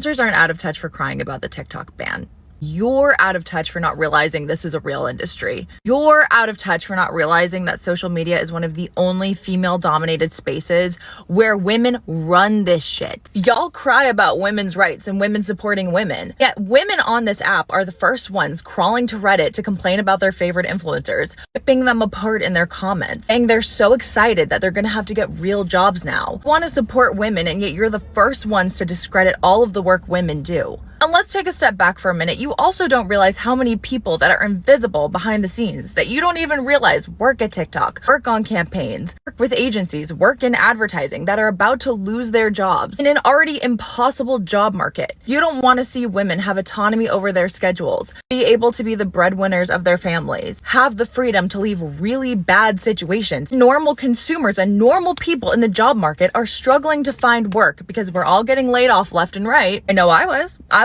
Influencers aren't out of touch for crying about the TikTok ban. You're out of touch for not realizing this is a real industry. You're out of touch for not realizing that social media is one of the only female-dominated spaces where women run this shit. Y'all cry about women's rights and women supporting women, yet women on this app are the first ones crawling to Reddit to complain about their favorite influencers, ripping them apart in their comments, saying they're so excited that they're gonna have to get real jobs now. You want to support women, and yet you're the first ones to discredit all of the work women do. And let's take a step back for a minute. You also don't realize how many people that are invisible behind the scenes that you don't even realize work at TikTok, work on campaigns, work with agencies, work in advertising, that are about to lose their jobs in an already impossible job market. You don't want to see women have autonomy over their schedules, be able to be the breadwinners of their families, have the freedom to leave really bad situations. Normal consumers and normal people in the job market are struggling to find work because we're all getting laid off left and right. I know I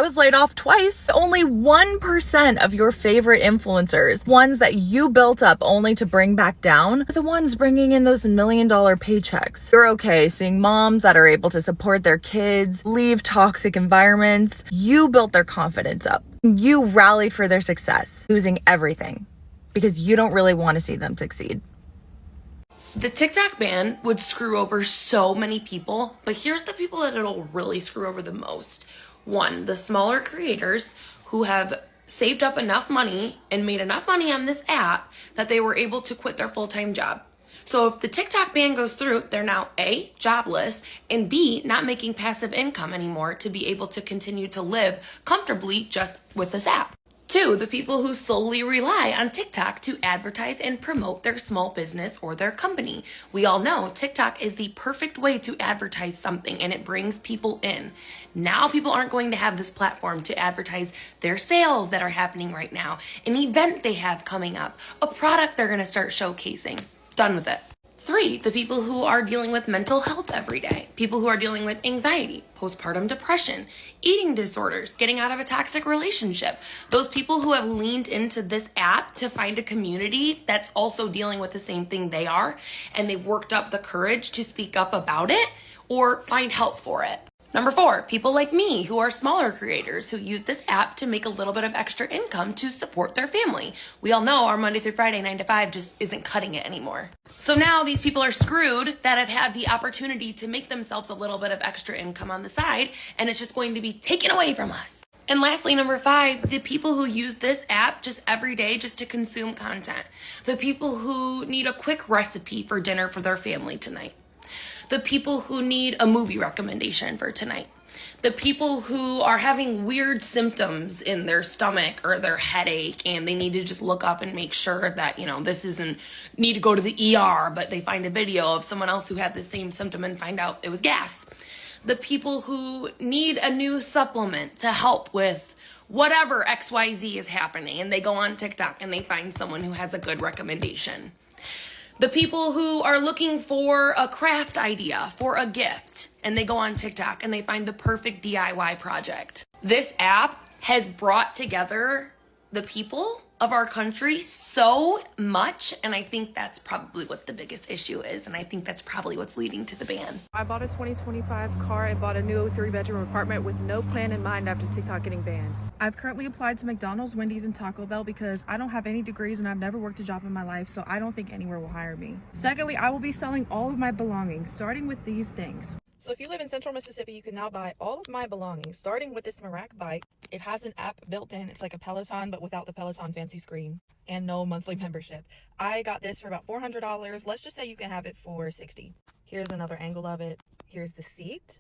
was laid off twice. Only 1% of your favorite influencers, ones that you built up only to bring back down, are the ones bringing in those $1 million paychecks. You're okay seeing moms that are able to support their kids, leave toxic environments. You built their confidence up. You rallied for their success, losing everything because you don't really want to see them succeed. The TikTok ban would screw over so many people, but here's the people that it'll really screw over the most. One, the smaller creators who have saved up enough money and made enough money on this app that they were able to quit their full-time job. So if the TikTok ban goes through, they're now A, jobless, and B, not making passive income anymore to be able to continue to live comfortably just with this app. Two, the people who solely rely on TikTok to advertise and promote their small business or their company. We all know TikTok is the perfect way to advertise something, and it brings people in. Now people aren't going to have this platform to advertise their sales that are happening right now, an event they have coming up, a product they're going to start showcasing. Done with it. Three, the people who are dealing with mental health every day, people who are dealing with anxiety, postpartum depression, eating disorders, getting out of a toxic relationship. Those people who have leaned into this app to find a community that's also dealing with the same thing they are, and they've worked up the courage to speak up about it or find help for it. Number four, people like me who are smaller creators who use this app to make a little bit of extra income to support their family. We all know our Monday through Friday 9 to 5 just isn't cutting it anymore. So now these people are screwed that have had the opportunity to make themselves a little bit of extra income on the side, and it's just going to be taken away from us. And lastly, number five, the people who use this app just every day just to consume content. The people who need a quick recipe for dinner for their family tonight. The people who need a movie recommendation for tonight. The people who are having weird symptoms in their stomach or their headache, and they need to just look up and make sure that, this isn't need to go to the ER, but they find a video of someone else who had the same symptom and find out it was gas. The people who need a new supplement to help with whatever XYZ is happening, and they go on TikTok and they find someone who has a good recommendation. The people who are looking for a craft idea for a gift, and they go on TikTok and they find the perfect DIY project. This app has brought together the people of our country so much, and I think that's probably what the biggest issue is, and I think that's probably what's leading to the ban. I bought a 2025 car and bought a new 3-bedroom apartment with no plan in mind after TikTok getting banned. I've currently applied to McDonald's, Wendy's, and Taco Bell because I don't have any degrees and I've never worked a job in my life, so I don't think anywhere will hire me. Secondly, I will be selling all of my belongings, starting with these things. So if you live in Central Mississippi, you can now buy all of my belongings, starting with this Merak bike. It has an app built in. It's like a Peloton, but without the Peloton fancy screen and no monthly membership. I got this for about $400. Let's just say you can have it for $60. Here's another angle of it. Here's the seat.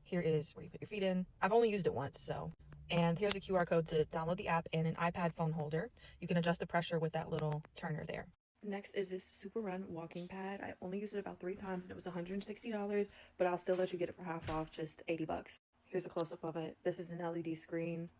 Here is where you put your feet in. I've only used it once, so. And here's a QR code to download the app and an iPad phone holder. You can adjust the pressure with that little turner there. Next is this Super Run walking pad. I only used it about 3 times and it was $160, but I'll still let you get it for half off, just $80. Here's a close-up of it. This is an LED screen.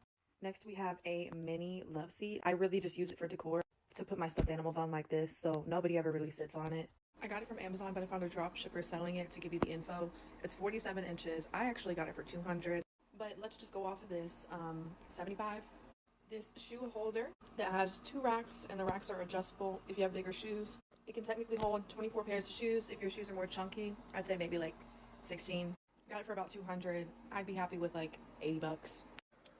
Next we have a mini love seat. I really just use it for decor to put my stuffed animals on like this, so nobody ever really sits on it. I got it from Amazon, but I found a drop shipper selling it to give you the info. It's 47 inches. I actually got it for $200, but let's just go off of this. 75. This shoe holder that has 2 racks, and the racks are adjustable if you have bigger shoes. It can technically hold 24 pairs of shoes. If your shoes are more chunky, I'd say maybe like 16. Got it for about 200. I'd be happy with like 80 bucks.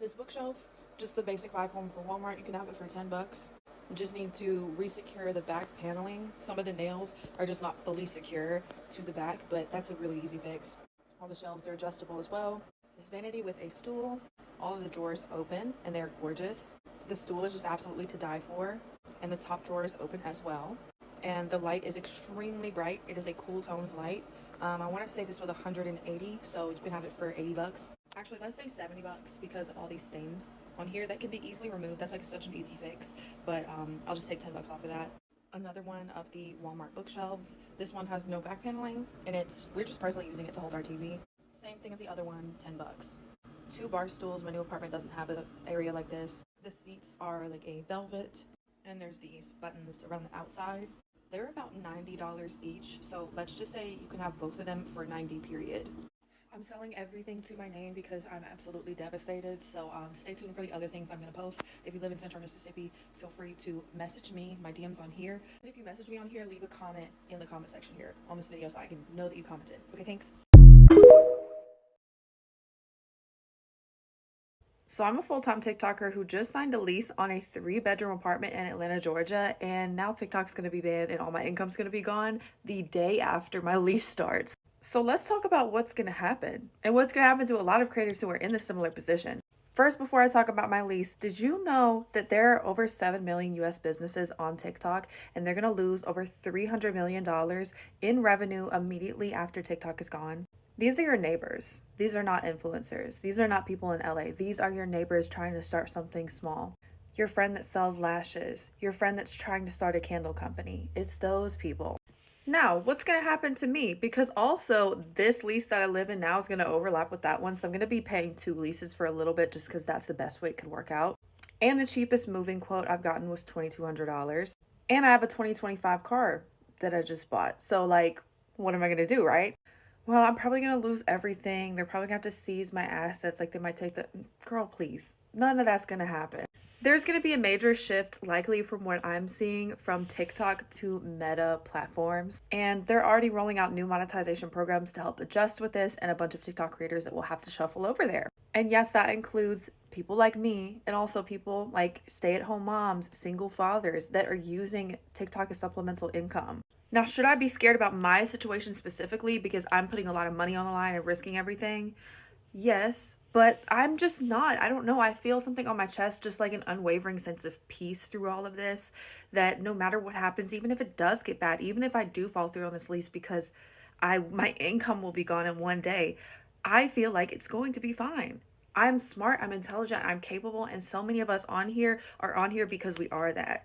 This bookshelf, just the basic 5-form for Walmart, you can have it for 10 bucks. You just need to resecure the back paneling. Some of the nails are just not fully secure to the back, but that's a really easy fix. All the shelves are adjustable as well. This vanity with a stool. All of the drawers open and they're gorgeous. The stool is just absolutely to die for, and the top drawer is open as well. And the light is extremely bright. It is a cool toned light. I want to say this was 180, so you can have it for 80 bucks. Actually, let's say 70 bucks because of all these stains on here that can be easily removed. That's like such an easy fix, but I'll just take 10 bucks off of that. Another one of the Walmart bookshelves. This one has no back paneling, and we're just personally using it to hold our TV. Same thing as the other one, 10 bucks. 2 bar stools. My new apartment doesn't have an area like this. The seats are like a velvet, and there's these buttons around the outside. They're about $90 each, so let's just say you can have both of them for 90 period. I'm selling everything to my name because I'm absolutely devastated, so stay tuned for the other things I'm going to post. If you live in Central Mississippi, feel free to message me. My DM's on here. And if you message me on here, leave a comment in the comment section here on this video so I can know that you commented. Okay, thanks. So I'm a full-time TikToker who just signed a lease on a 3-bedroom apartment in Atlanta, Georgia, and now TikTok's going to be banned and all my income's going to be gone the day after my lease starts. So let's talk about what's going to happen and what's going to happen to a lot of creators who are in a similar position. First, before I talk about my lease, did you know that there are over 7 million US businesses on TikTok and they're going to lose over $300 million in revenue immediately after TikTok is gone? These are your neighbors. These are not influencers. These are not people in LA. These are your neighbors trying to start something small. Your friend that sells lashes. Your friend that's trying to start a candle company. It's those people. Now, what's going to happen to me? Because also this lease that I live in now is going to overlap with that one. So I'm going to be paying 2 leases for a little bit just because that's the best way it could work out. And the cheapest moving quote I've gotten was $2,200. And I have a 2025 car that I just bought. So like, what am I going to do, right? Well, I'm probably going to lose everything. They're probably going to have to seize my assets. Like they might take the... Girl, please. None of that's going to happen. There's going to be a major shift likely from what I'm seeing from TikTok to Meta platforms. And they're already rolling out new monetization programs to help adjust with this and a bunch of TikTok creators that will have to shuffle over there. And yes, that includes people like me and also people like stay-at-home moms, single fathers that are using TikTok as supplemental income. Now, should I be scared about my situation specifically because I'm putting a lot of money on the line and risking everything? Yes, but I'm just not. I don't know. I feel something on my chest, just like an unwavering sense of peace through all of this, that no matter what happens, even if it does get bad, even if I do fall through on this lease because my income will be gone in one day, I feel like it's going to be fine. I'm smart, I'm intelligent, I'm capable, and so many of us on here are on here because we are that,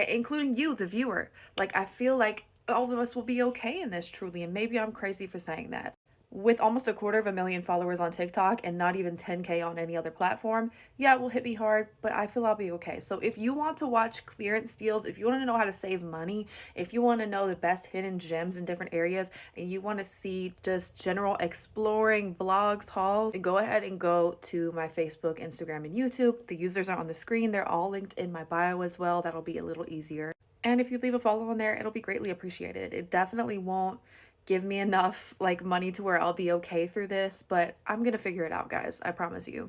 including you, the viewer. Like, I feel like all of us will be okay in this truly, and maybe I'm crazy for saying that. With almost 250,000 followers on TikTok and not even 10K on any other platform, yeah, it will hit me hard, but I feel I'll be okay. So if you want to watch clearance deals, if you want to know how to save money, if you want to know the best hidden gems in different areas, and you want to see just general exploring blogs, hauls, go ahead and go to my Facebook, Instagram, and YouTube. The users are on the screen. They're all linked in my bio as well. That'll be a little easier. And if you leave a follow on there, it'll be greatly appreciated. It definitely won't give me enough like money to where I'll be okay through this, but I'm gonna figure it out, guys. I promise you.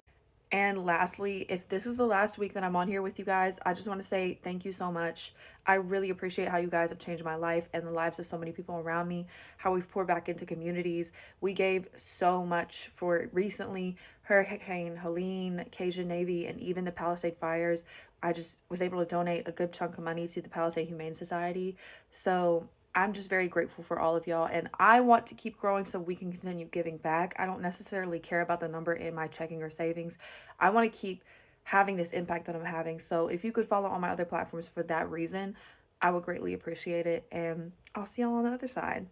And lastly, if this is the last week that I'm on here with you guys, I just want to say thank you so much. I really appreciate how you guys have changed my life and the lives of so many people around me, how we've poured back into communities. We gave so much for recently Hurricane Helene, Cajun Navy, and even the Palisade fires. I just was able to donate a good chunk of money to the Palisade Humane Society. So I'm just very grateful for all of y'all, and I want to keep growing so we can continue giving back. I don't necessarily care about the number in my checking or savings. I want to keep having this impact that I'm having. So if you could follow on my other platforms for that reason, I would greatly appreciate it, and I'll see y'all on the other side.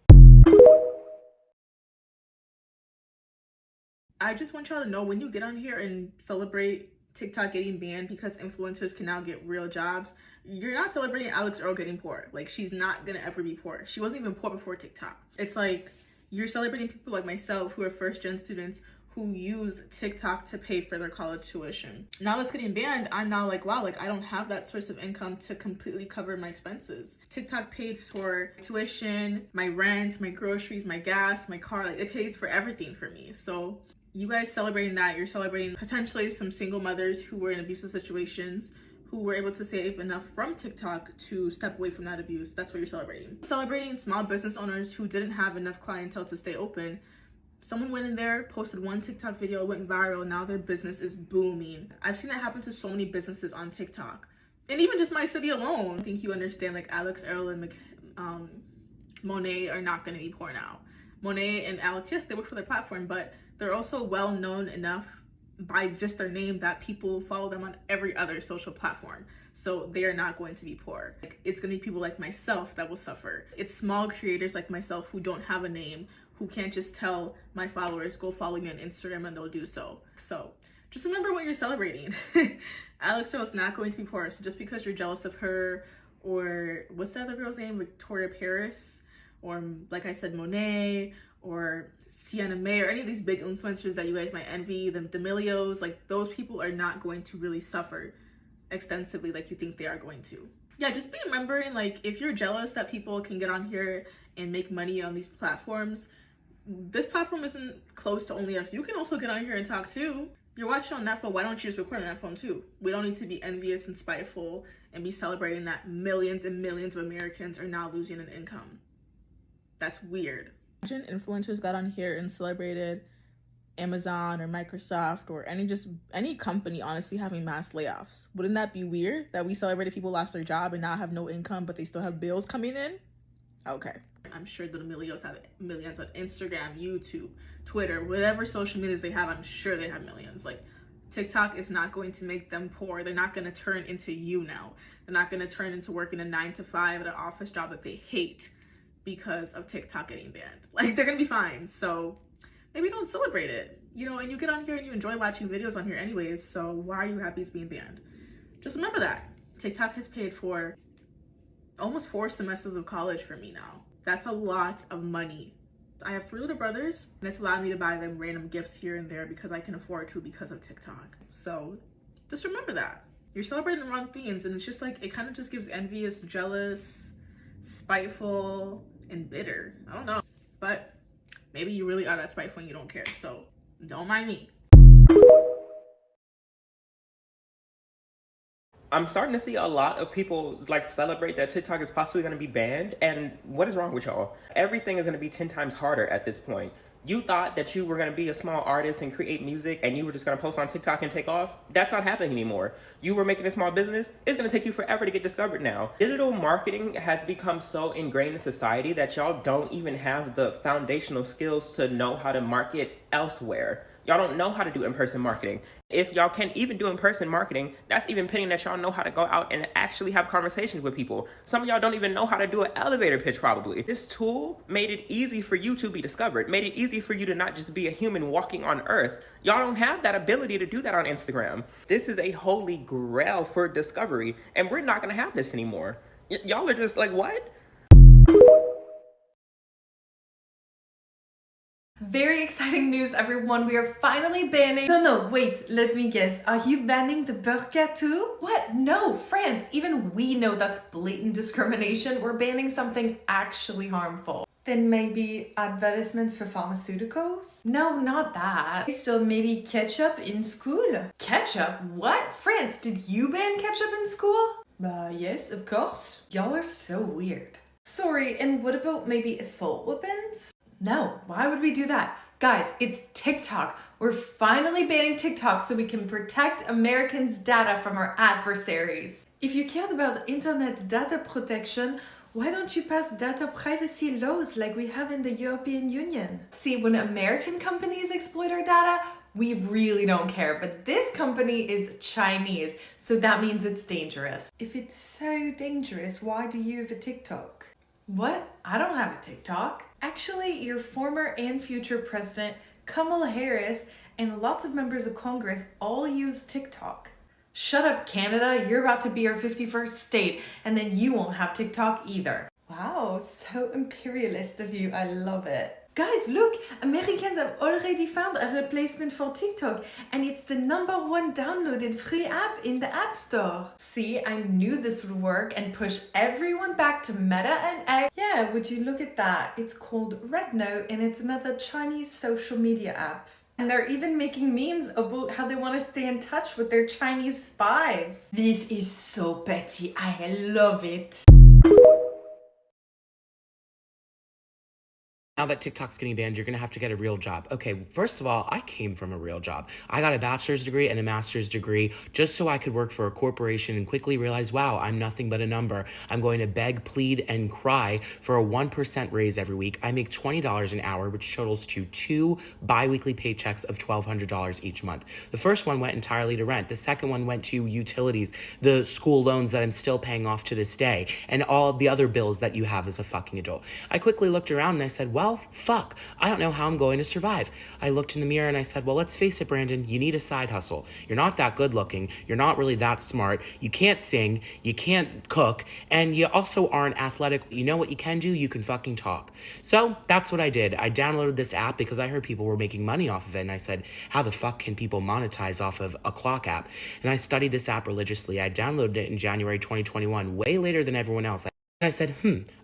I just want y'all to know, when you get on here and celebrate TikTok getting banned because influencers can now get real jobs, you're not celebrating Alex Earl getting poor. Like, she's not gonna ever be poor. She wasn't even poor before TikTok. It's like you're celebrating people like myself who are first gen students who use TikTok to pay for their college tuition. Now it's getting banned, I'm now like, wow, like I don't have that source of income to completely cover my expenses. TikTok paid for tuition, my rent, my groceries, my gas, my car, like it pays for everything for me. So you guys celebrating that, you're celebrating potentially some single mothers who were in abusive situations, who were able to save enough from TikTok to step away from that abuse. That's what you're celebrating. Celebrating small business owners who didn't have enough clientele to stay open. Someone went in there, posted one TikTok video, went viral, now their business is booming. I've seen that happen to so many businesses on TikTok. And even just my city alone. I think you understand, like Alex Earl and Monet are not gonna be poor now. Monet and Alex, yes, they work for their platform, but they're also well known enough by just their name that people follow them on every other social platform. So they are not going to be poor. Like, it's gonna be people like myself that will suffer. It's small creators like myself who don't have a name, who can't just tell my followers, go follow me on Instagram, and they'll do so. So just remember what you're celebrating. Alex Earl is not going to be poor. So just because you're jealous of her, or what's the other girl's name? Victoria Paris, or like I said, Monet, or Sienna May, or any of these big influencers that you guys might envy, the D'Amelios, like those people are not going to really suffer extensively like you think they are going to. Yeah, just be remembering, like, if you're jealous that people can get on here and make money on these platforms, this platform isn't closed to only us. You can also get on here and talk too. You're watching on that phone, why don't you just record on that phone too? We don't need to be envious and spiteful and be celebrating that millions and millions of Americans are now losing an income. That's weird. Imagine influencers got on here and celebrated Amazon or Microsoft or any company honestly having mass layoffs. Wouldn't that be weird that we celebrated people lost their job and now have no income, but they still have bills coming in? Okay. I'm sure the D'Amelios have millions on Instagram, YouTube, Twitter, whatever social medias they have, I'm sure they have millions. Like, TikTok is not going to make them poor. They're not going to turn into you now. They're not going to turn into working a 9-to-5 at an office job that they hate because of TikTok getting banned. Like, they're gonna be fine. So maybe don't celebrate it, you know, and you get on here and you enjoy watching videos on here anyways, so why are you happy it's being banned? Just remember that TikTok has paid for almost 4 semesters of college for me now. That's a lot of money. I have 3 little brothers, and it's allowed me to buy them random gifts here and there because I can afford to because of TikTok. So just remember that you're celebrating the wrong things, and it's just like, it kind of just gives envious, jealous, spiteful, and bitter. I don't know, but maybe you really are that spiteful and you don't care, so don't mind me. I'm starting to see a lot of people like celebrate that TikTok is possibly going to be banned, and what is wrong with y'all? Everything is going to be 10 times harder at this point. You thought that you were going to be a small artist and create music and you were just going to post on TikTok and take off? That's not happening anymore. You were making a small business, it's going to take you forever to get discovered now. Digital marketing has become so ingrained in society that y'all don't even have the foundational skills to know how to market elsewhere. Y'all don't know how to do in-person marketing. If y'all can't even do in-person marketing, that's even pitting that y'all know how to go out and actually have conversations with people. Some of y'all don't even know how to do an elevator pitch probably. This tool made it easy for you to be discovered, made it easy for you to not just be a human walking on earth. Y'all don't have that ability to do that on Instagram. This is a holy grail for discovery, and we're not gonna have this anymore. Y'all are just like, what? Very exciting news, everyone. We are finally banning... No, wait, let me guess. Are you banning the burqa too? What? No, France. Even we know that's blatant discrimination. We're banning something actually harmful. Then maybe advertisements for pharmaceuticals? No, not that. So maybe ketchup in school? Ketchup? What? France, did you ban ketchup in school? Yes, of course. Y'all are so weird. Sorry, and what about maybe assault weapons? No, why would we do that? Guys, it's TikTok. We're finally banning TikTok so we can protect Americans' data from our adversaries. If you cared about internet data protection, why don't you pass data privacy laws like we have in the European Union? See, when American companies exploit our data, we really don't care, but this company is Chinese, so that means it's dangerous. If it's so dangerous, why do you have a TikTok? What? I don't have a TikTok. Actually, your former and future president, Kamala Harris, and lots of members of Congress all use TikTok. Shut up, Canada. You're about to be our 51st state, and then you won't have TikTok either. Wow, so imperialist of you. I love it. Guys, look, Americans have already found a replacement for TikTok, and it's the #1 downloaded free app in the App Store. See, I knew this would work and push everyone back to Meta and X. Yeah, would you look at that? It's called Rednote, and it's another Chinese social media app. And they're even making memes about how they want to stay in touch with their Chinese spies. This is so petty. I love it. Now that TikTok's getting banned, you're gonna have to get a real job. Okay, first of all, I came from a real job. I got a bachelor's degree and a master's degree just so I could work for a corporation and quickly realize, wow, I'm nothing but a number. I'm going to beg, plead, and cry for a 1% raise every week. I make $20 an hour, which totals to 2 bi-weekly paychecks of $1,200 each month. The first one went entirely to rent. The second one went to utilities, the school loans that I'm still paying off to this day, and all the other bills that you have as a fucking adult. I quickly looked around and I said, well, fuck, I don't know how I'm going to survive. I looked in the mirror and I said, well, let's face it, Brandon, you need a side hustle. You're not that good looking. You're not really that smart. You can't sing. You can't cook. And you also aren't athletic. You know what you can do? You can fucking talk. So that's what I did. I downloaded this app because I heard people were making money off of it. And I said, how the fuck can people monetize off of a clock app? And I studied this app religiously. I downloaded it in January 2021, way later than everyone else. And I said,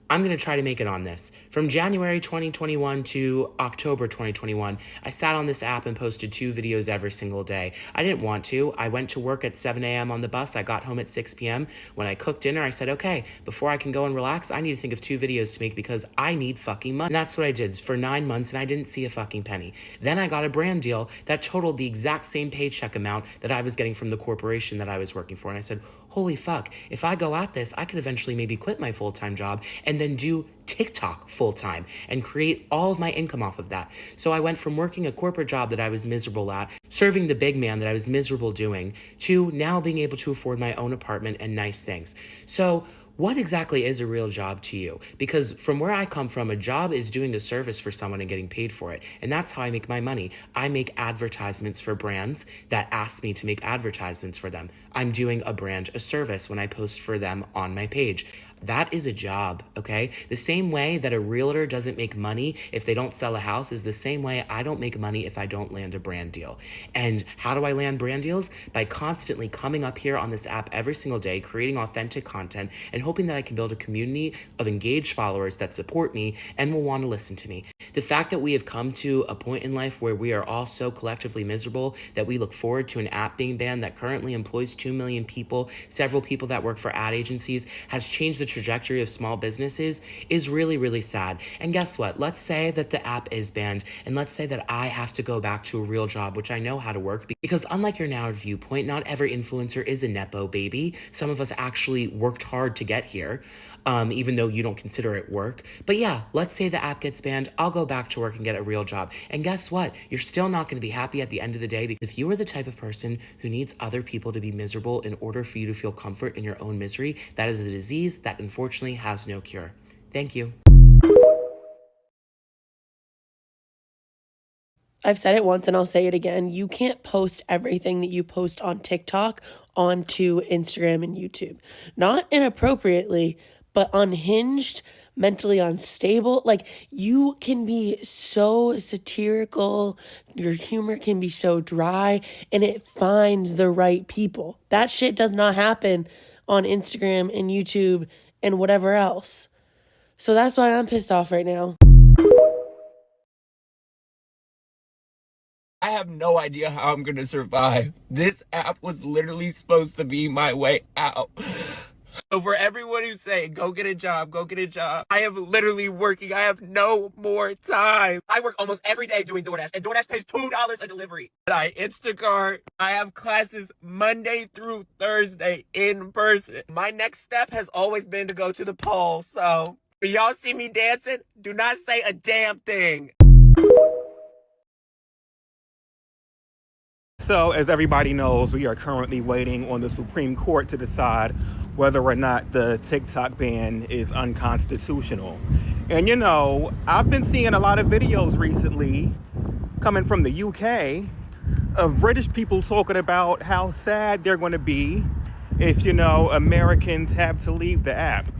I'm going to try to make it on this. From January 2021 to October 2021, I sat on this app and posted 2 videos every single day. I didn't want to. I went to work at 7 a.m. on the bus. I got home at 6 p.m. When I cooked dinner, I said, okay, before I can go and relax, I need to think of 2 videos to make because I need fucking money. And that's what I did for 9 months, and I didn't see a fucking penny. Then I got a brand deal that totaled the exact same paycheck amount that I was getting from the corporation that I was working for. And I said, holy fuck, if I go at this, I could eventually maybe quit my full-time job and then do TikTok full-time and create all of my income off of that. So I went from working a corporate job that I was miserable at, serving the big man that I was miserable doing, to now being able to afford my own apartment and nice things. So what exactly is a real job to you? Because from where I come from, a job is doing a service for someone and getting paid for it. And that's how I make my money. I make advertisements for brands that ask me to make advertisements for them. I'm doing a brand a service when I post for them on my page. That is a job, okay? The same way that a realtor doesn't make money if they don't sell a house is the same way I don't make money if I don't land a brand deal. And how do I land brand deals? By constantly coming up here on this app every single day, creating authentic content, and hoping that I can build a community of engaged followers that support me and will want to listen to me. The fact that we have come to a point in life where we are all so collectively miserable that we look forward to an app being banned that currently employs 2 million people, several people that work for ad agencies, has changed the trajectory of small businesses is really, really sad. And guess what? Let's say that the app is banned, and let's say that I have to go back to a real job, which I know how to work, because unlike your narrowed viewpoint, not every influencer is a Nepo baby. Some of us actually worked hard to get here, even though you don't consider it work. But yeah, let's say the app gets banned, I'll go back to work and get a real job. And guess what? You're still not going to be happy at the end of the day, because if you are the type of person who needs other people to be miserable in order for you to feel comfort in your own misery, that is a disease that unfortunately has no cure. Thank you. I've said it once and I'll say it again. You can't post everything that you post on TikTok onto Instagram and YouTube. Not inappropriately, but unhinged, mentally unstable. Like, you can be so satirical, your humor can be so dry, and it finds the right people. That shit does not happen on Instagram and YouTube and whatever else. So that's why I'm pissed off right now. I have no idea how I'm gonna survive. This app was literally supposed to be my way out. So for everyone who's saying, go get a job, I am literally working. I have no more time. I work almost every day doing DoorDash, and DoorDash pays $2 a delivery. I Instacart. I have classes Monday through Thursday in person. My next step has always been to go to the poll. So if y'all see me dancing, do not say a damn thing. So, as everybody knows, we are currently waiting on the Supreme Court to decide whether or not the TikTok ban is unconstitutional. And you know, I've been seeing a lot of videos recently coming from the UK of British people talking about how sad they're going to be if, you know, Americans have to leave the app.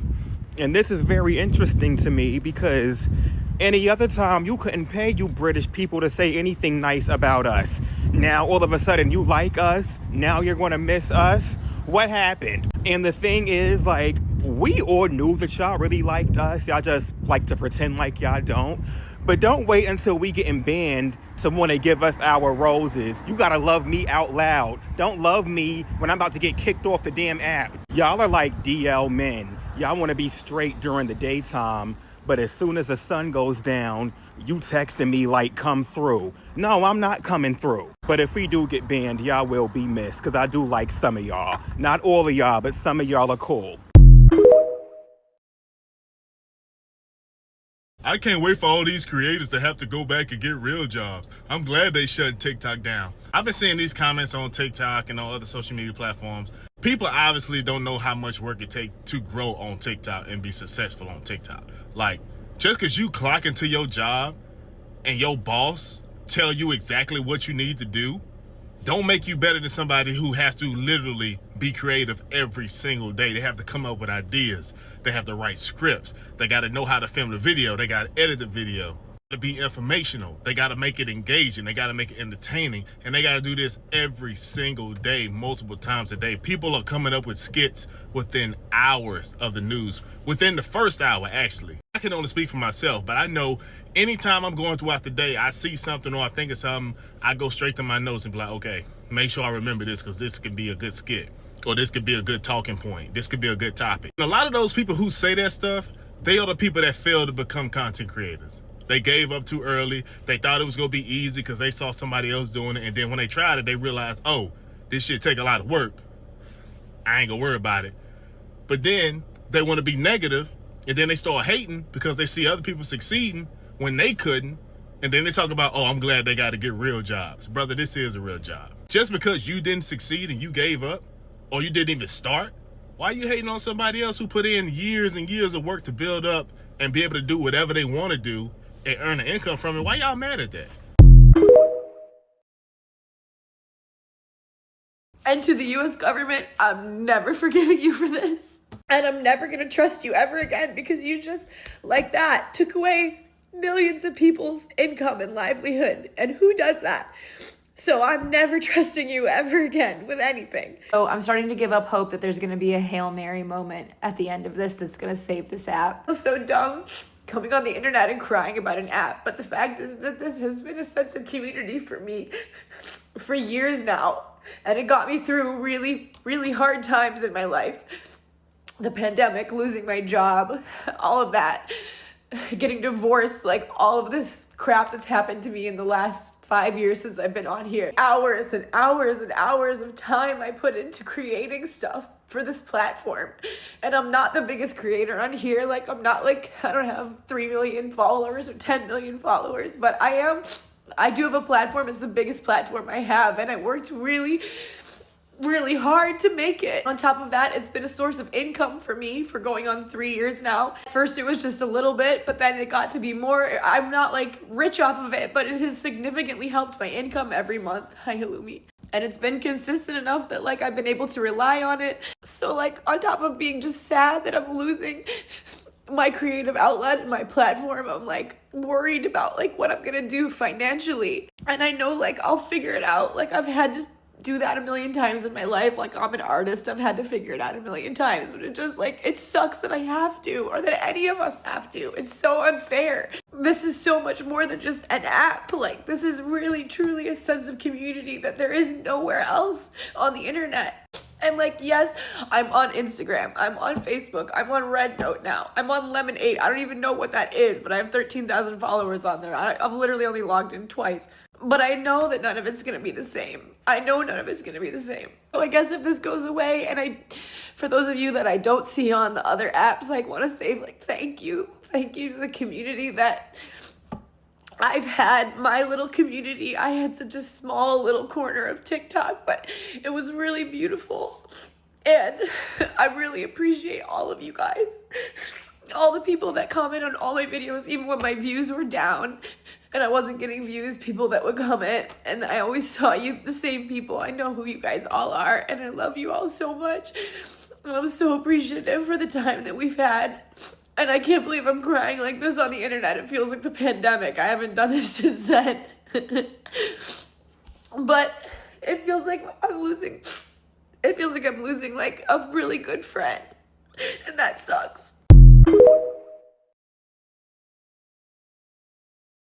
And this is very interesting to me because Any other time, you couldn't pay you British people to say anything nice about us. Now, all of a sudden, you like us. Now you're going to miss us. What happened? And the thing is, like, we all knew that y'all really liked us. Y'all just like to pretend like y'all don't. But don't wait until we getting banned to want to give us our roses. You got to love me out loud. Don't love me when I'm about to get kicked off the damn app. Y'all are like DL men. Y'all want to be straight during the daytime. But as soon as the sun goes down, you texting me like, come through. No, I'm not coming through. But if we do get banned, y'all will be missed, because I do like some of y'all. Not all of y'all, but some of y'all are cool. I can't wait for all these creators to have to go back and get real jobs. I'm glad they shut TikTok down. I've been seeing these comments on TikTok and on other social media platforms. People obviously don't know how much work it takes to grow on TikTok and be successful on TikTok. Like, just because you clock into your job and your boss tell you exactly what you need to do, don't make you better than somebody who has to literally be creative every single day. They have to come up with ideas. They have to write scripts. They got to know how to film the video. They got to edit the video. To be informational. They got to make it engaging. They got to make it entertaining. And they got to do this every single day, multiple times a day. People are coming up with skits within hours of the news. Within the first hour, actually. I can only speak for myself, but I know anytime I'm going throughout the day, I see something or I think of something, I go straight to my notes and be like, okay, make sure I remember this, because this could be a good skit. Or this could be a good talking point. This could be a good topic. And a lot of those people who say that stuff, they are the people that fail to become content creators. They gave up too early. They thought it was going to be easy because they saw somebody else doing it. And then when they tried it, they realized, oh, this shit take a lot of work. I ain't going to worry about it. But then they want to be negative, and then they start hating because they see other people succeeding when they couldn't. And then they talk about, oh, I'm glad they got to get real jobs. Brother, this is a real job. Just because you didn't succeed and you gave up, or you didn't even start, why are you hating on somebody else who put in years and years of work to build up and be able to do whatever they want to do and earn an income from it? Why y'all mad at that? And to the US government, I'm never forgiving you for this. And I'm never gonna trust you ever again, because you just, like that, took away millions of people's income and livelihood. And who does that? So I'm never trusting you ever again with anything. So I'm starting to give up hope that there's going to be a Hail Mary moment at the end of this that's going to save this app. It's so dumb coming on the internet and crying about an app. But the fact is that this has been a sense of community for me for years now. And it got me through really, really hard times in my life. The pandemic, losing my job, all of that. Getting divorced, like all of this crap that's happened to me in the last 5 years since I've been on here. Hours and hours and hours of time I put into creating stuff for this platform. And I'm not the biggest creator on here. Like, I'm not like, I don't have 3 million followers or 10 million followers, but I do have a platform. It's the biggest platform I have. And I worked really hard to make it. On top of that, it's been a source of income for me for going on 3 years now. First, it was just a little bit, but then it got to be more. I'm not like rich off of it, but it has significantly helped my income every month. Hi, Halloumi. And it's been consistent enough that like I've been able to rely on it. So like on top of being just sad that I'm losing my creative outlet and my platform, I'm like worried about like what I'm gonna do financially. And I know like I'll figure it out. Like I've had to do that a million times in my life. Like I'm an artist, I've had to figure it out a million times, but it just like, it sucks that I have to, or that any of us have to. It's so unfair. This is so much more than just an app. Like this is really truly a sense of community that there is nowhere else on the internet. And like, yes, I'm on Instagram, I'm on Facebook, I'm on Red Note now, I'm on Lemonade. I don't even know what that is, but I have 13,000 followers on there. I've literally only logged in twice. But I know that none of it's going to be the same. I know none of it's going to be the same. So I guess if this goes away, and for those of you that I don't see on the other apps, I want to say like, thank you. Thank you to the community that I've had. My little community. I had such a small little corner of TikTok, but it was really beautiful. And I really appreciate all of you guys. All the people that comment on all my videos, even when my views were down and I wasn't getting views, people that would comment, and I always saw you, the same people. I know who you guys all are, and I love you all so much. And I'm so appreciative for the time that we've had And I can't believe I'm crying like this on the internet. It feels like the pandemic. I haven't done this since then. But it feels like I'm losing like a really good friend. And that sucks.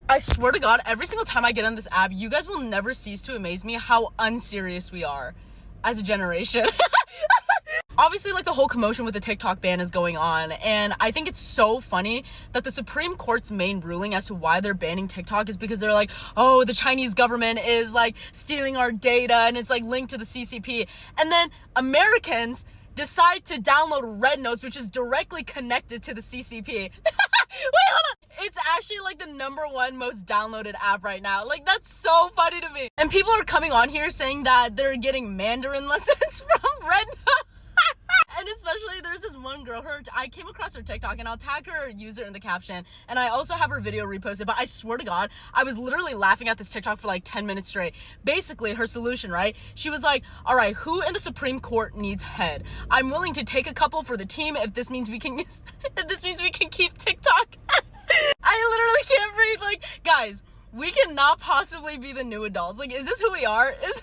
I swear to God, every single time I get on this app, you guys will never cease to amaze me how unserious we are as a generation. Obviously, like, the whole commotion with the TikTok ban is going on, and I think it's so funny that the Supreme Court's main ruling as to why they're banning TikTok is because they're like, oh, the Chinese government is, like, stealing our data, and it's, like, linked to the CCP. And then Americans decide to download Red Notes, which is directly connected to the CCP. Wait, hold on. It's actually, like, the #1 most downloaded app right now. Like, that's so funny to me. And people are coming on here saying that they're getting Mandarin lessons from Red Notes. And especially, there's this one girl, I came across her TikTok, and I'll tag her user in the caption, and I also have her video reposted, but I swear to God, I was literally laughing at this TikTok for like 10 minutes straight. Basically, her solution, right? She was like, all right, who in the Supreme Court needs head? I'm willing to take a couple for the team if this means we can keep TikTok. I literally can't breathe. Like, guys, we cannot possibly be the new adults. Like, is this who we are? Is this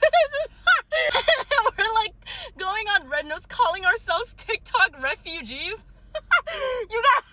we're like going on Red Notes calling ourselves TikTok refugees? You guys